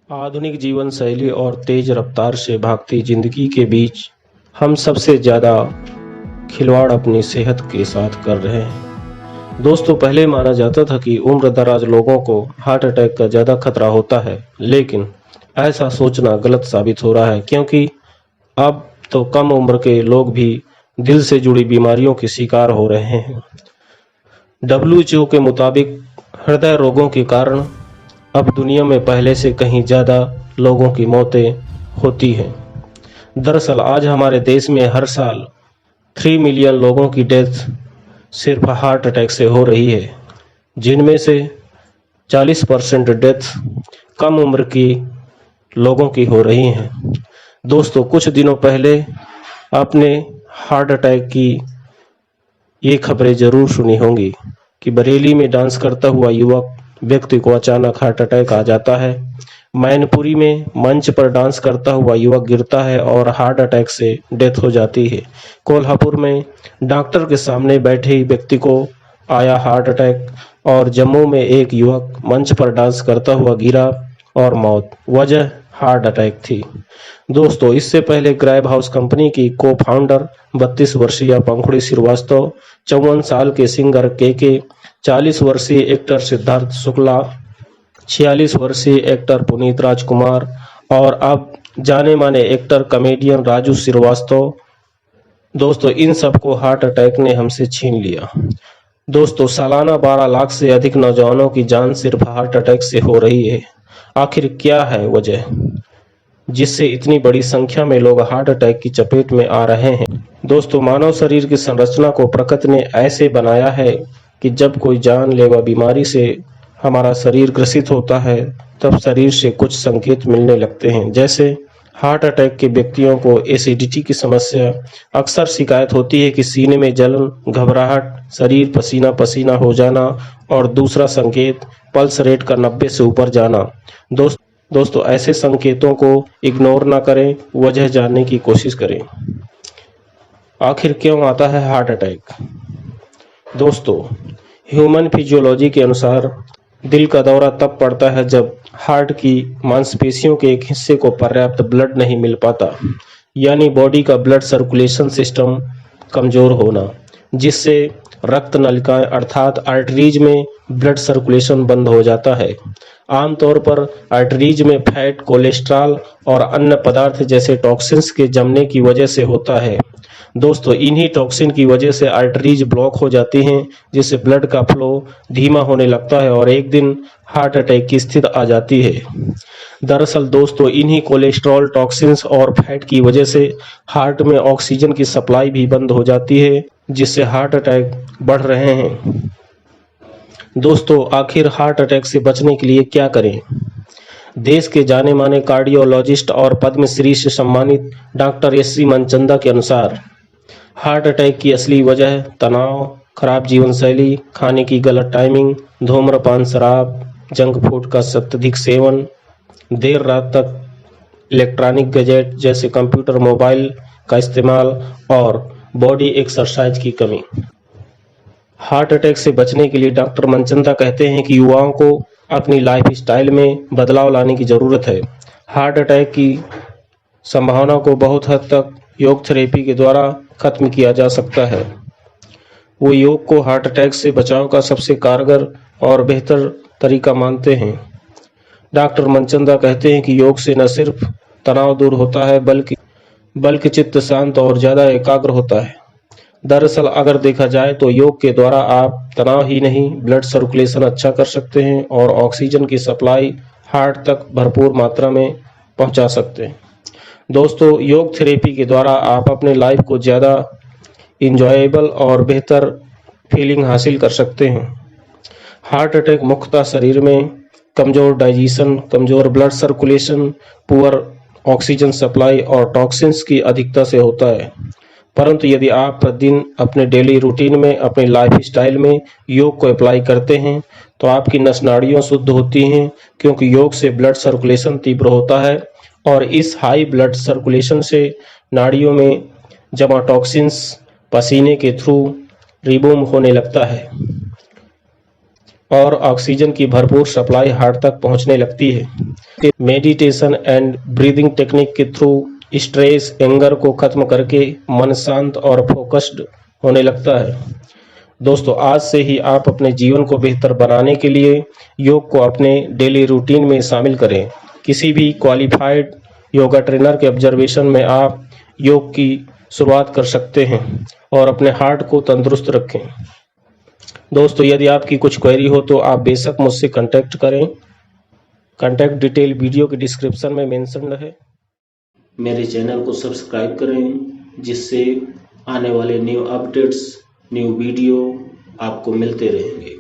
आधुनिक जीवन शैली और तेज रफ्तार से भागती जिंदगी के बीच हम सबसे ज़्यादा खिलवाड़ अपनी सेहत के साथ कर रहे हैं। दोस्तों, पहले माना जाता था कि उम्र दराज लोगों को हार्ट अटैक का ज़्यादा खतरा होता है, लेकिन ऐसा सोचना गलत साबित हो रहा है, क्योंकि अब तो कम उम्र के लोग भी दिल से जुड़ी बीमारियों के शिकार हो रहे हैं। WHO के मुताबिक हृदय रोगों के कारण अब दुनिया में पहले से कहीं ज़्यादा लोगों की मौतें होती हैं। दरअसल आज हमारे देश में हर साल 3 मिलियन लोगों की डेथ सिर्फ हार्ट अटैक से हो रही है, जिनमें से 40% डेथ कम उम्र की लोगों की हो रही हैं। दोस्तों, कुछ दिनों पहले आपने हार्ट अटैक की ये खबरें जरूर सुनी होंगी कि बरेली में डांस करता हुआ युवक व्यक्ति को अचानक हार्ट अटैक आ जाता है। मैनपुरी में मंच पर डांस करता हुआ युवक गिरता है और हार्ट अटैक से डेथ हो जाती है। कोल्हापुर में डॉक्टर के सामने बैठे व्यक्ति को आया हार्ट अटैक और जम्मू में एक युवक मंच पर डांस करता हुआ गिरा और मौत, वजह हार्ट अटैक थी। दोस्तों, इससे पहले ग्रैब हाउस कंपनी की को फाउंडर 32 वर्षीय पंखुड़ी श्रीवास्तव, 54 साल के सिंगर के, 40 वर्षीय एक्टर सिद्धार्थ शुक्ला, 46 वर्षीय एक्टर पुनीत राजकुमार और अब जाने माने एक्टर कॉमेडियन राजू श्रीवास्तव, दोस्तों इन सबको हार्ट अटैक ने हमसे छीन लिया। दोस्तों, सालाना 12 लाख से अधिक नौजवानों की जान सिर्फ हार्ट अटैक से हो रही है। आखिर क्या है वजह जिससे इतनी बड़ी संख्या में लोग हार्ट अटैक की चपेट में आ रहे हैं? दोस्तों, मानव शरीर की संरचना को प्रकृति ने ऐसे बनाया है कि जब कोई जानलेवा बीमारी से हमारा शरीर ग्रसित होता है, तब शरीर से कुछ संकेत मिलने लगते हैं। जैसे हार्ट अटैक के व्यक्तियों को एसिडिटी की समस्या, अक्सर शिकायत होती है कि सीने में जलन, घबराहट, शरीर पसीना पसीना हो जाना और दूसरा संकेत पल्स रेट का 90 से ऊपर जाना। दोस्तों, ऐसे संकेतों को इग्नोर ना करें, वजह जानने की कोशिश करें। आखिर क्यों आता है हार्ट अटैक? दोस्तों, ह्यूमन फिजियोलॉजी के अनुसार दिल का दौरा तब पड़ता है जब हार्ट की मांसपेशियों के एक हिस्से को पर्याप्त ब्लड नहीं मिल पाता, यानी बॉडी का ब्लड सर्कुलेशन सिस्टम कमजोर होना, जिससे रक्त नलिकाएं अर्थात आर्टरीज में ब्लड सर्कुलेशन बंद हो जाता है। आमतौर पर आर्टरीज में फैट, कोलेस्ट्रॉल और अन्य पदार्थ जैसे टॉक्सिन्स के जमने की वजह से होता है। दोस्तों, इन्हीं टॉक्सिन की वजह से आर्टरीज ब्लॉक हो जाती हैं, जिससे ब्लड का फ्लो धीमा होने लगता है और एक दिन हार्ट अटैक की स्थिति आ जाती है। दरअसल दोस्तों, इन्हीं कोलेस्ट्रॉल, टॉक्सिन्स और फैट की वजह से हार्ट में ऑक्सीजन की सप्लाई भी बंद हो जाती है, जिससे हार्ट अटैक बढ़ रहे हैं। दोस्तों, आखिर हार्ट अटैक से बचने के लिए क्या करें? देश के जाने माने कार्डियोलॉजिस्ट और पद्मश्री से सम्मानित डॉक्टर एस.सी. मनचंदा के अनुसार हार्ट अटैक की असली वजह तनाव, खराब जीवन शैली, खाने की गलत टाइमिंग, धूम्रपान, शराब, जंक फूड का अत्यधिक सेवन, देर रात तक इलेक्ट्रॉनिक गैजेट जैसे कंप्यूटर, मोबाइल का इस्तेमाल और बॉडी एक्सरसाइज की कमी। हार्ट अटैक से बचने के लिए डॉक्टर मनचंदा कहते हैं कि युवाओं को अपनी लाइफ स्टाइल में बदलाव लाने की ज़रूरत है। हार्ट अटैक की संभावना को बहुत हद तक योग थेरेपी के द्वारा खत्म किया जा सकता है। वो योग को हार्ट अटैक से बचाव का सबसे कारगर और बेहतर तरीका मानते हैं। डॉक्टर मनचंदा कहते हैं कि योग से न सिर्फ तनाव दूर होता है, बल्कि चित्त शांत और ज़्यादा एकाग्र होता है। दरअसल अगर देखा जाए तो योग के द्वारा आप तनाव ही नहीं, ब्लड सर्कुलेशन अच्छा कर सकते हैं और ऑक्सीजन की सप्लाई हार्ट तक भरपूर मात्रा में पहुंचा सकते हैं। दोस्तों, योग थेरेपी के द्वारा आप अपने लाइफ को ज़्यादा इंजॉयबल और बेहतर फीलिंग हासिल कर सकते हैं। हार्ट अटैक मुख्यतः शरीर में कमज़ोर डाइजेशन, कमज़ोर blood circulation, poor oxygen supply और टॉक्सिन्स की अधिकता से होता है। परंतु यदि आप प्रतिदिन अपने डेली रूटीन में, अपने लाइफ स्टाइल में योग को अप्लाई करते हैं, तो आपकी नस नाड़ियाँ शुद्ध होती हैं, क्योंकि योग से ब्लड सर्कुलेशन तीव्र होता है और इस हाई ब्लड सर्कुलेशन से नाड़ियों में जमा टॉक्सिन्स पसीने के थ्रू रिमूव होने लगता है और ऑक्सीजन की भरपूर सप्लाई हार्ट तक पहुंचने लगती है। मेडिटेशन एंड ब्रीदिंग टेक्निक के थ्रू स्ट्रेस एंगर को खत्म करके मन शांत और फोकस्ड होने लगता है। दोस्तों, आज से ही आप अपने जीवन को बेहतर बनाने के लिए योग को अपने डेली रूटीन में शामिल करें। किसी भी क्वालिफाइड योगा ट्रेनर के ऑब्जर्वेशन में आप योग की शुरुआत कर सकते हैं और अपने हार्ट को तंदुरुस्त रखें। दोस्तों, यदि आपकी कुछ क्वेरी हो तो आप बेशक मुझसे कांटेक्ट करें। कांटेक्ट डिटेल वीडियो के डिस्क्रिप्शन में मेंशन है। मेरे चैनल को सब्सक्राइब करें जिससे आने वाले न्यू अपडेट्स, न्यू वीडियो आपको मिलते रहेंगे।